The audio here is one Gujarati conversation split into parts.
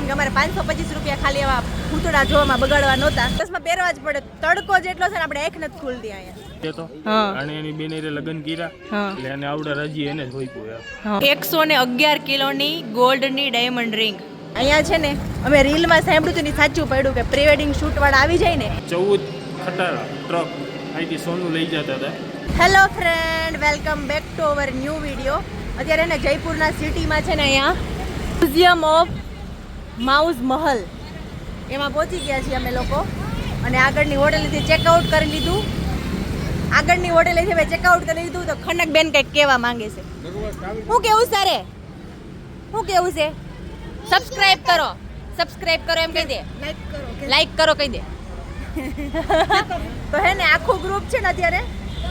કેમ કે અમારે 525 રૂપિયા ખાલી એવા ભૂતડા જોવામાં બગાડવા નહોતા. બસમાં પહેરવા જ પડે. તડકો જેટલો છે ને આપણે આંખ નથી ખુલતી અહીંયા. અને એની બેને લગ્ન કર્યા એટલે એને આવડે રજી એને જ હોઈપો યાર. 111 કિલોની ગોલ્ડની ડાયમંડ રિંગ અહીંયા છે ને. અમે રીલમાં સાંભળ્યું હતું ને સાચું પડ્યું કે પ્રી વેડિંગ શૂટ વાળા આવી જાય ને 14 ખટારા ટ્રક અહીંથી સોનું લઈ જતા હતા. Hello friend, welcome back to our new video. અત્યારે ને જયપુરના સિટીમાં છે ને અહીંયા મ્યુઝિયમ ઓફ માઉઝ મહલ એમાં પહોંચી ગયા છીએ અમે લોકો. અને આગળની હોટેલેથી ચેકઆઉટ કરી લીધું. આગળની હોટેલેથી હવે ચેકઆઉટ કરી લીધું તો ખનકબેન કંઈક કહેવા માંગે છે. શું કેવું સરે? શું કેવું છે? સબસ્ક્રાઇબ કરો, સબસ્ક્રાઇબ કરો એમ કહી દે. લાઈક કરો કહી દે. તો હે ને આખું ગ્રુપ છે ને અત્યારે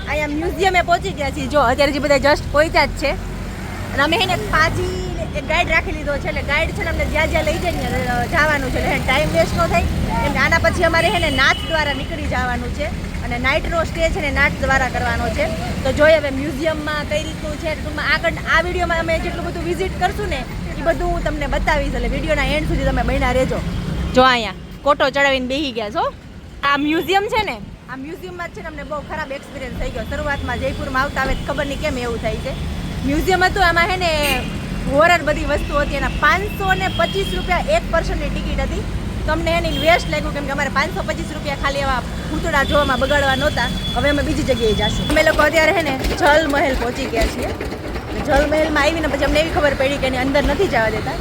અહીંયા મ્યુઝિયમે પહોંચી ગયા છીએ. જો અત્યારે જે બધા જસ્ટ પહોંચ્યા જ છે. અને અમે એને પાછી એક ગાઈડ રાખી લીધો છે. એટલે ગાઈડ છે ને અમને જ્યાં જ્યાં લઈ જાય ને જવાનું છે. એટલે ટાઈમ વેસ્ટ ન થાય એમ. આના પછી અમારે છે ને નાચ દ્વારા નીકળી જવાનું છે. અને નાઇટનો સ્ટે છે ને નાચ દ્વારા કરવાનો છે. તો જોઈએ હવે મ્યુઝિયમમાં કઈ રીતનું છે. ટૂંકમાં આગળ આ વિડીયોમાં અમે જેટલું બધું વિઝિટ કરશું ને એ બધું હું તમને બતાવીશ. એટલે વિડીયોના એન્ડ સુધી તમે બન્યા રહેજો. જો અહીંયા કોટો ચડાવીને બેસી ગયા છો. આ મ્યુઝિયમ છે ને, આ મ્યુઝિયમમાં છે ને અમને બહુ ખરાબ એક્સપિરિયન્સ થઈ ગયો. શરૂઆતમાં જયપુરમાં આવતા આવે ખબર નહીં કેમ એવું થાય છે. મ્યુઝિયમ હતું આમાં છે ને હોરર બધી વસ્તુ હતી. એના 525 રૂપિયા એક પર્સનની ટિકિટ હતી. તો અમને એની વેસ્ટ લાગ્યું કેમ કે અમારે 525 રૂપિયા ખાલી એવા ભૂતડા જોવામાં બગાડવા નહોતા. હવે અમે બીજી જગ્યાએ જઈશું. અમે લોકો અત્યારે છે ને જલ મહેલ પહોંચી ગયા છીએ. જલ મહેલમાં આવીને પછી અમને એવી ખબર પડી કે એની અંદર નથી જવા દેતા.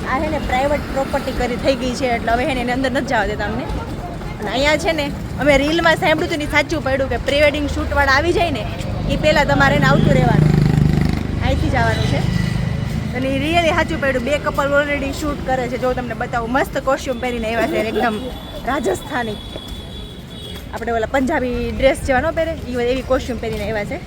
આ છે ને પ્રાઇવેટ પ્રોપર્ટી થઈ ગઈ છે. એટલે હવે એને અંદર નથી જવા દેતા અમને. અને અહીંયા છે ને અમે રીલમાં સાંભળ્યું હતું ને સાચું પડ્યું કે પ્રી વેડિંગ શૂટ વાળા આવી જાય ને એ પહેલાં તમારે એને આવતું રહેવાનું, અહીંથી જવાનું છે. અને એ રિયલી સાચું પડ્યું. 2 કપલ ઓલરેડી શૂટ કરે છે. જો તમને બતાવું, મસ્ત કોસ્ટ્યુમ પહેરીને આવ્યા છે એકદમ રાજસ્થાની. આપણે ઓલા પંજાબી ડ્રેસ જેવા ન પહેરે એવી કોસ્ટ્યુમ પહેરીને આવ્યા છે.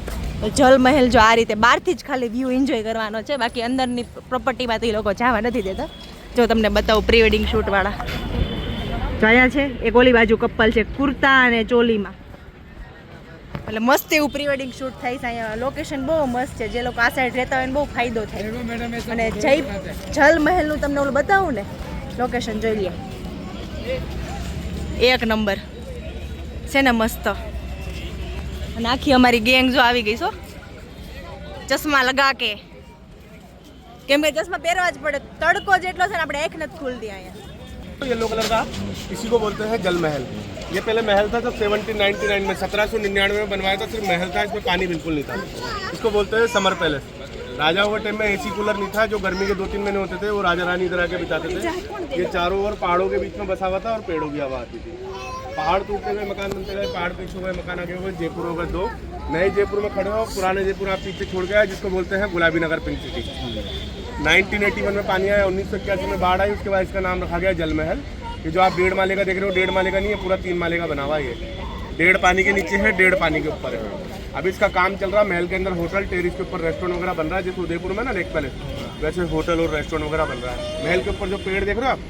જલ મહેલ જો આ રીતે બહારથી જ ખાલી વ્યૂ એન્જોય કરવાનો છે. બાકી અંદરની પ્રોપર્ટીમાં તો એ લોકો જવા નથી દેતા. જો તમને બતાવું પ્રી વેડિંગ શૂટ વાળા અહીંયા છે. એક ઓલી બાજુ કપલ છે કુર્તા અને ચોલીમાં. એટલે મસ્ત એવું પ્રી વેડિંગ શૂટ થાય છે. અહીંયા લોકેશન બહુ મસ્ત છે. જે લોકો આ સાઈડ રહેતા હોય ને બહુ ફાયદો થાય. અને જલ મહેલનું તમને ઓલું બતાવું ને લોકેશન જોઈ લે, એક નંબર છે ને મસ્ત. અને આખી અમારી ગેંગ જો આવી ગઈ છો ચશ્મા લગા કે. કેમ કે ચશ્મા પહેરવા જ પડે. તડકો જેટલો છે ને આપણે આંખ નથી ખુલતી અહીંયા. येलो कलर का इसी को बोलते हैं जल महल. ये पहले महल था जब 1799 में 1799 में बनवाया था. सिर्फ महल था, इसमें पानी बिल्कुल नहीं था. इसको बोलते हैं समर पैलेस. राजा हुए टाइम में एसी कूलर नहीं था. जो गर्मी के 2-3 महीने होते थे वो राजा रानी इधर आके बिताते थे. ये चारों ओर पहाड़ों के बीच में बसा हुआ था और पेड़ों की हवा आती थी. पहाड़ टूटते हुए मकान बनते गए, पहाड़ पीछे हुए मकान आगे हुए. जयपुर हो गए 2. नए जयपुर में खड़े हो, पुराने जयपुर आप पीछे छोड़ गया जिसको बोलते हैं गुलाबी नगर पिंक सिटी. 1981 में पानी आया, 1981 में बाढ़ आई. उसके बाद इसका नाम रखा गया जल महल. ये जो आप 1.5 माले का देख रहे हो 1.5 माले का नहीं है, पूरा 3 माले का बना हुआ है. ये 1.5 पानी के नीचे है, 1.5 पानी के ऊपर है. अभी इसका काम चल रहा है. महल के अंदर होटल, टेरिस के ऊपर रेस्टोरेंट वगैरह बन रहा है. जैसे उदयपुर में ना लेक पैलेस, वैसे होटल और रेस्टोरेंट वगैरह बन रहा है. महल के ऊपर जो पेड़ देख रहे हो आप,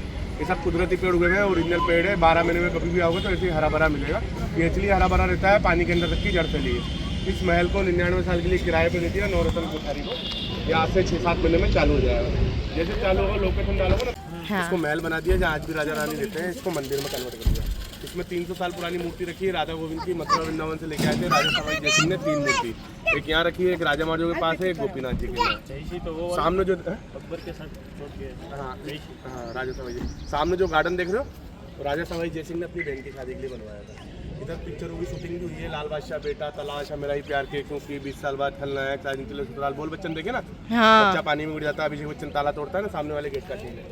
ये सब कुदरती पेड़ हुए हैं, ओरिजिनल पेड़ है. 12 महीने में कभी भी आओगे तो ऐसे ही हरा भरा मिलेगा. ये इसलिए हरा भरा रहता है, पानी के अंदर तक की जड़ फैली है. इस महल को 99 साल के लिए किराए पे दे दिया नवरत्न कोठारी को. ये आज से 6-7 महीने में चालू हो जाएगा. जैसे चालू होगा लोकेशन डालोगे ना, इसको महल बना दिया जहाँ आज भी राजा रानी रहते हैं. इसको मंदिर में कन्वर्ट कर दिया. इसमें 300 साल पुरानी मूर्ति रखी है राधा गोविंद की. मथुरा वृंदावन से लेके आए थे राजा सवाई जयसिंह ने 3 मूर्ति. एक यहाँ रखी है, एक राजा महाराजों के पास है, एक गोपीनाथ जी के सामने जो हाँ राजा सवाई जी सामने जो गार्डन देख रहे हो, राजा सवाई जयसिंह ने अपनी बहन की शादी के लिए बनवाया था. इधर पिक्चरों की शूटिंग भी हुई है. लाल बादशाह बेटा, तलाश है मेरा ही प्यार के, क्योंकि 20 साल बाद खलनायक, साजिन चले ससुराल. बोल बच्चन देखे ना, बच्चा पानी में उड़ जाता है. अभिषेक बच्चन ताला तोड़ता है ना, सामने वाले गेट का सीन है.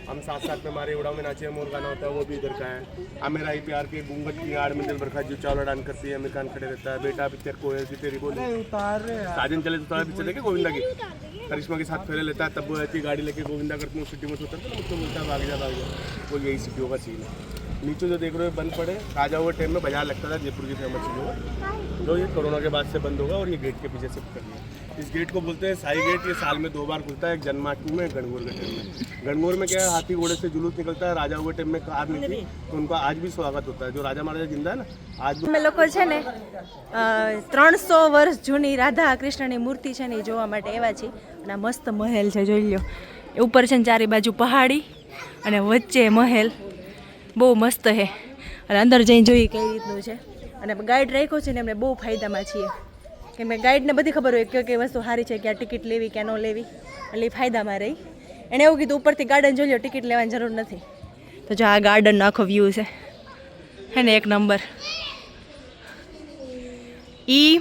हम साथ साथ में हमारे उड़ाव में नाचे मोर गाना होता है, वो भी इधर का है. अब मेरा ही प्यार के घूंघट की आड़ में दिल बरखा जो चावला डांस करती है, अमीर खान खड़े रहता है. बेटा पिक्चर कोयल की तेरी बोली, साजिन चले ससुराल पिक्चर देखे गोविंदा की, करिश्मा के साथ फेरे लेता है. तब वो ऐसी गाड़ी लेके गोविंदा करती हूँ सिटी में उतरता है, मुझको बोलता है भाग जा. वो यही सिटियों का सीन है. नीचे जो देख रहे हो बंद पड़े, राजा हुए टाइम में बाजार लगता था जयपुर की फेमस चीज़ों. जो ये कोरोना के बाद से बंद होगा और ये गेट के पीछे शिफ्ट कर दिया. इस गेट को बोलते हैं साई गेट. ये साल में 2 बार खुलता है, एक जन्माष्टमी में, गणगौर के टाइम में. गणगौर में क्या है, हाथी घोड़े से जुलूस निकलता है. राजा हुए टाइम में कार नहीं थी तो उनका आज भी स्वागत होता है. जो राजा महाराजा जिंदा है ना आज भी. અમે લોકો છે ને 300 વર્ષ જૂની રાધા કૃષ્ણની મૂર્તિ છે ને એ જોવા માટે આવ્યા છીએ. અને આ મસ્ત મહેલ છે જોઈ લ્યો. ઉપર છે ને ચારે બાજુ પહાડી અને વચ્ચે મહેલ બહુ મસ્ત છે. અને અંદર જઈને જોઈએ કઈ રીતનું છે. અને ગાઈડ રાખ્યો છે ને એમને બહુ ફાયદામાં છીએ, કેમ કે ગાઈડને બધી ખબર હોય કે કઈ વસ્તુ સારી છે, ક્યાં ટિકિટ લેવી ક્યાં ન લેવી, એટલે એ ફાયદામાં રહી. એણે એવું કીધું ઉપરથી ગાર્ડન જોઈ લો, ટિકિટ લેવાની જરૂર નથી. તો જો આ ગાર્ડનનો આખો વ્યૂ છે હે ને, એક નંબર. ઈ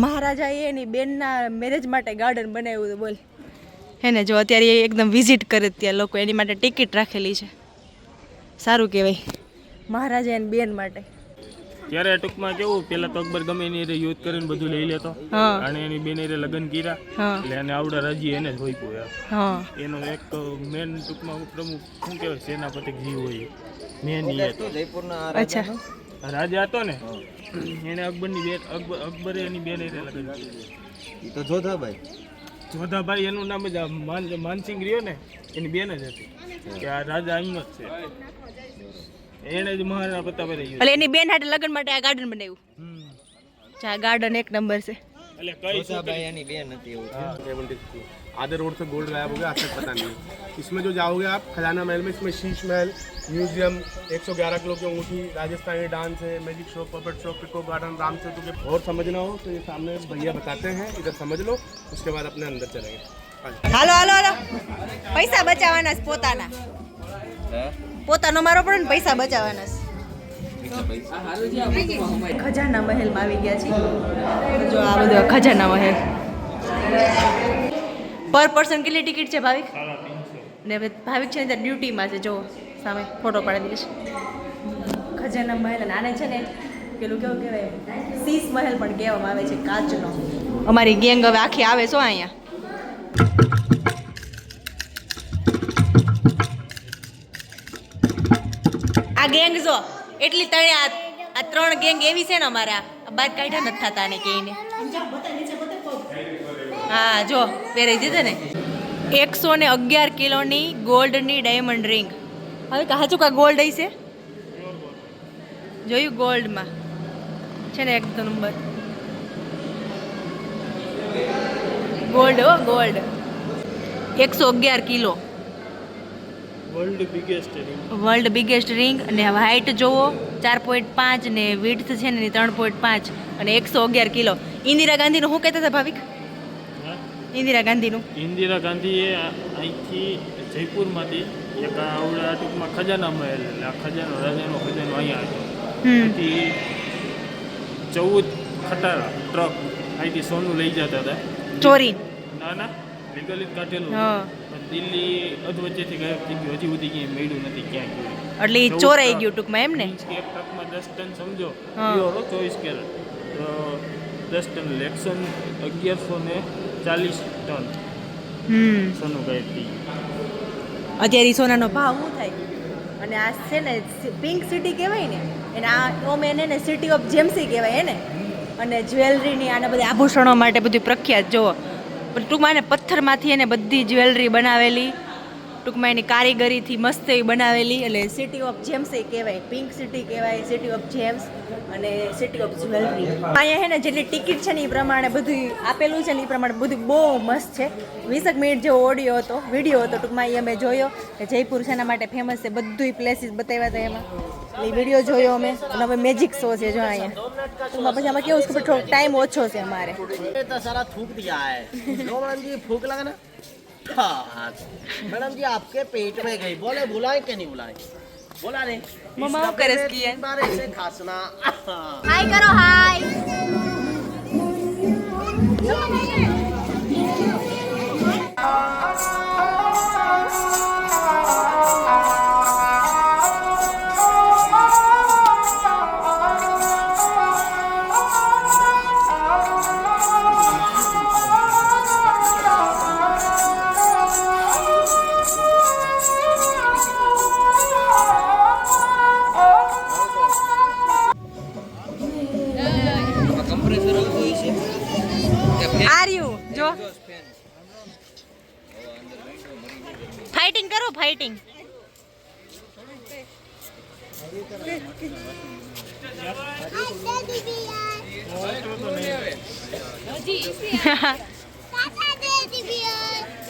મહારાજાએ એની બેનના મેરેજ માટે ગાર્ડન બનાવ્યું હતું બોલ હે ને. જો અત્યારે એ એકદમ વિઝિટ કરે ત્યાં લોકો, એની માટે ટિકિટ રાખેલી છે. સારું કહેવાય મહારાજા એની બેન માટે. ત્યારે ટૂંકમાં કેવું, પેલા તો અકબર ગમે એની યુદ્ધ કરીને બધું લઈ લેતો, અને એની બેન લગ્ન કર્યા, એટલે એને આવડા રાજી એને જ હોય યાર. એનો એક મેન ટૂંકમાં પ્રમુખ શું કહેવાય, સેનાપતિ જીવ હોય મેન. અચ્છા, રાજા હતો ને, એને અકબરની બેન, અકબરે એની બેન લગ્ન કર્યું. તો જોધાભાઈ એનું નામ જ માનસિંહ રહ્યો ને, એની બેન જ હતી કે આ રાજા અહીંયા જ છે. એને જ મહારાણા પ્રતાપ રહ્યું, એટલે એની બેન હાટે લગ્ન માટે આ ગાર્ડન બનાવ્યું. આ ગાર્ડન એક નંબર છે. એટલે કઈ જોધાભાઈ એની બેન હતી એવું છે. आधे रोड से गोल्ड गायब हो गया, आज तक पता नहीं है. इसमें जो जाओगे आप खजाना महल में, इसमें शीश महल, म्यूजियम, 111 किलो की अंगूठी, राजस्थानी डांस है, magic show, puppet show, Pico Garden, Ram Setu के. और समझना हो तो ये सामने भैया बताते हैं, इधर समझ लो, उसके बाद अपने अंदर चलेंगे. હાલો હાલો હાલો, પૈસા બચાવવાના છે પોતાના, પોતાનો મારો પડે ને પૈસા બચાવવાના છે. ખજાના મહેલમાં આવી ગયા છીએ. જો આ બધો ખજાના મહેલ. પર પર્સન કેટલી ટિકિટ છે ભાવિક? ને ભાવિક છે ને ત્યાં ડ્યુટીમાં છે, જો સામે ફોટો પાડી દઈશ. ખજાના મહેલ, અને આને છે ને પેલું કેવું કહેવાય, શીશ મહેલ પણ કહેવામાં આવે છે, કાચનો. અમારી ગેંગ હવે આખી આવે છો અહીંયા. આ ગેંગ જો એટલી તણે, આ 3 ગેંગ એવી છે ને અમારા, બાદ કાઢ્યા નથી થતા ને કહીને. હા જો પહેરાઈ દીધે ને. 111 કિલોની ગોલ્ડની ડાયમંડ રિંગ. હવે કાચું કા ગોલ્ડ હશે, જોયું ગોલ્ડમાં છે ને, એક નંબર ગોલ્ડ. હો gold, 111 kilo. World biggest ring. અને હાઇટ જોવો 4.5 ને વિડ્થ છે ને 3.5 અને 111 કિલો. ઇન્દિરા ગાંધીનું શું કહેતા હતા ભાવિક? ઇન્દિરા ગાંધીએ અહીંથી જયપુરમાંથી એક આવડા ટૂંકમાં ખજાના મહેલ, એટલે આ ખજાનો રાજાનો ખજાનો અહીંયા હતો. અહીંથી 14 ખટારા ટ્રક અહીંથી સોનું લઈ જતા હતા ચોરી. ના લીગલી કાઢેલું. દિલ્હી અધવચ્ચેથી ગાયબ થઈ ગયું, હજી સુધી ક્યાંય મળ્યું નથી ક્યાંય. એટલે એ ચોરાઈ ગયું ટૂંકમાં એમ ને. એક ટ્રકમાં 10 ટન સમજો, 24 કેરેટ, તો 10 ટન 1140 ટન સોનું ગાયબ થઈ ગયું. અત્યારે સોનાનો ભાવ શું થાય? અને આ છે ને પિંક સિટી કહેવાય ને, એને આ ઓમ એને ને સિટી ઓફ જેમ્સી કહેવાય એને. અને જ્વેલરીની આને બધી આભૂષણો માટે બધી પ્રખ્યાત. જુઓ ટૂંકમાં એને પથ્થરમાંથી એને બધી જ્વેલરી બનાવેલી, ટૂંકમાં એની કારીગરીથી મસ્ત એવી બનાવેલી. એટલે સિટી ઓફ જેમ્સ એ કહેવાય, પિંક સિટી કહેવાય, સિટી ઓફ જેમ્સ અને સિટી ઓફ જ્વેલરી. અહીંયા છે ને જેટલી ટિકિટ છે ને એ પ્રમાણે બધું આપેલું છે ને એ પ્રમાણે બધું બહુ મસ્ત છે. 20 મિનિટ જેવો ઓડિયો હતો, વિડીયો હતો ટૂંકમાં. એ અમે જોયો કે જયપુર શેના માટે ફેમસ છે, બધું પ્લેસીસ બતાવ્યા હતા એમાં. એ વિડીયો જોયો અમે. અને હવે મેજિક શો છે જો અહીંયા. ટૂંકમાં પછી આમાં કેવું છે કે થોડો ટાઈમ ઓછો છે અમારે. सारा थूक दिया है लो मैडम जी, फूक लगा ना. हाँ मैडम जी आपके पेट में गई, बोले बुलाए कि नहीं बुलाए? बोला नहीं. मम्मा वो करे इसकी है. बारे से खासना. हाय करो हाय. फाइटिंग करो फाइटिंग.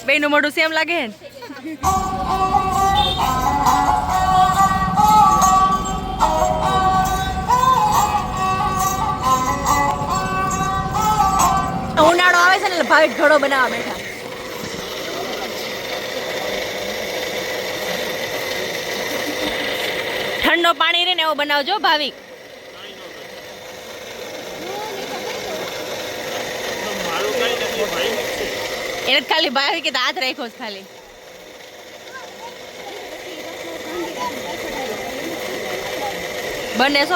બેનું મોઢું સેમ લાગે હે. ભાવિક ઘડો બનાવવા બેઠા. ઠંડો પાણી રે ને એવો બનાવજો ભાવિક. મારું કઈ નથી ભાઈ એને જ ખાલી ભાવિકે તો હાથ રાખ્યો છે ખાલી.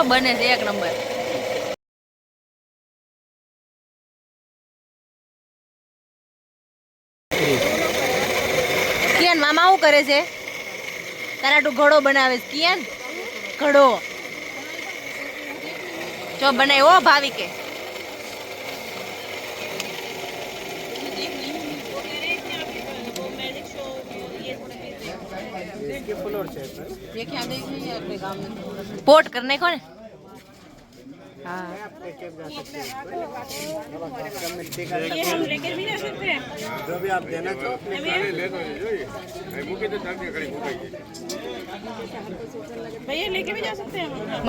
બને છે એક નંબર. કિયાન મામા શું કરે છે? તારા તું ઘડો બનાવે છે કિયાન? ઘડો જો બનાવ્યો ભાવિકે. પોટ કરને કોને? हाँ जो भी आप देना चाहो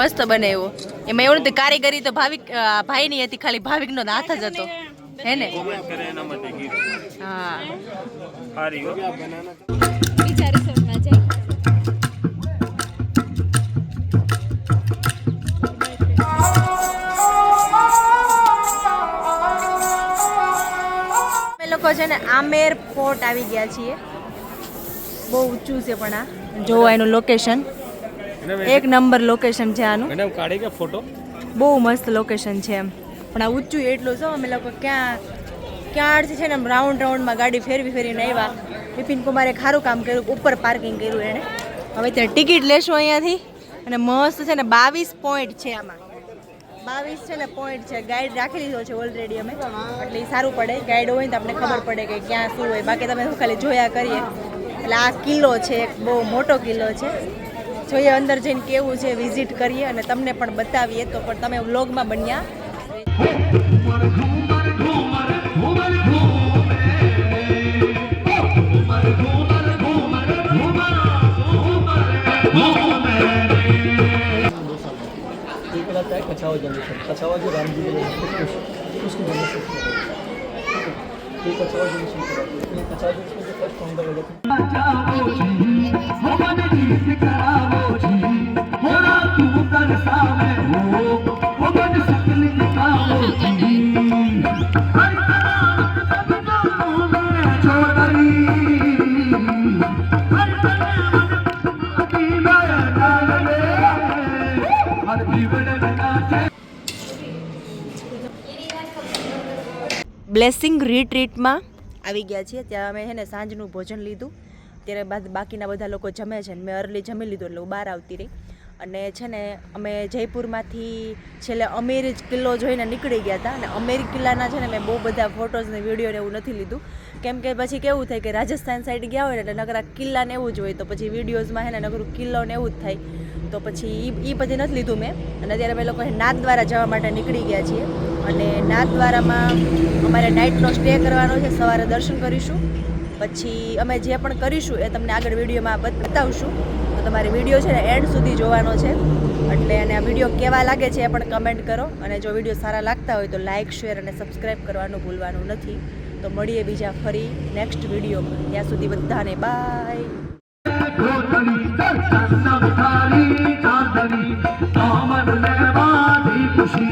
મસ્ત બને એવો. એમાં એવું નથી કારીગરી તો ભાઈ ની હતી, ખાલી ભાવિક નો હાથ જ હતો હે ને. હા લોકો છે ને આમેર ફોર્ટ આવી ગયા છીએ. બહુ ઊંચું છે પણ આ જો એનું લોકેશન એક નંબર લોકેશન છે આનું. મેડમ કાઢી કે ફોટો બહુ મસ્ત લોકેશન છે એમ, પણ આ ઊંચું એટલું છે. અમે લોકો ક્યાં છે ને રાઉન્ડમાં ગાડી ફેરવીને આવ્યા. બિપિન કુમારે ખારું કામ કર્યું, ઉપર પાર્કિંગ કર્યું એણે. હવે ત્યાં ટિકિટ લેશું અહીંયાથી અને મસ્ત છે ને 22 પોઈન્ટ છે આમાં. 22 છે ને પોઈન્ટ છે. ગાઈડ રાખી લીધો છે ઓલરેડી અમે, એટલે સારું પડે. ગાઈડ હોય ને તો આપણે ખબર પડે કે ક્યાં શું હોય. બાકી તમે ખાલી જોયા કરીએ. એટલે આ કિલ્લો છે, એક બહુ મોટો કિલ્લો છે. જોઈએ અંદર જઈને કેવું છે, વિઝિટ કરીએ અને તમને પણ બતાવીએ. તો પણ તમે વ્લોગમાં બન્યા. कछावा जनरेशन, कछावा जो राम जी ने उसको जनरेशन ये कछावा जनरेशन कछावा जनरेशन के फर्स्ट फाउंडर लगे थे. બ્લેસિંગ રિટ્રીટમાં આવી ગયા છીએ. ત્યાં અમે છે ને સાંજનું ભોજન લીધું. ત્યારે બાદ બાકીના બધા લોકો જમે છે ને મેં અર્લી જમી લીધું એટલે હું બહાર આવતી રહી. અને છે ને અમે જયપુરમાંથી છેલ્લે અમીર કિલ્લો જોઈને નીકળી ગયા હતા. અને અમીર કિલ્લાના છે ને મેં બહુ બધા ફોટોઝ ને વિડીયો ને એવું નથી લીધું, કેમ કે પછી કેવું થાય કે રાજસ્થાન સાઈડ ગયા હોય ને એટલે નકરા કિલ્લા ને એવું જ હોય, તો પછી વિડીયોઝમાં છે ને નકરું કિલ્લો ને એવું જ થાય. તો પછી એ બધી નથી લીધું મેં. અને અત્યારે અમે લોકો નાથદ્વારા જવા માટે નીકળી ગયા છીએ. અને નાથદ્વારામાં અમારે નાઇટનો સ્ટે કરવાનો છે. સવારે દર્શન કરીશું, પછી અમે જે પણ કરીશું એ તમને આગળ વિડીયોમાં બતાવશું. તો તમારે વિડીયો છે ને એન્ડ સુધી જોવાનો છે. એટલે અને આ વિડીયો કેવા લાગે છે એ પણ કમેન્ટ કરો. અને જો વિડીયો સારા લાગતા હોય તો લાઇક, શેર અને સબસ્ક્રાઈબ કરવાનું ભૂલવાનું નથી. તો મળીએ બીજા ફરી નેક્સ્ટ વિડીયોમાં. ત્યાં સુધી બધાને બાય. खुशी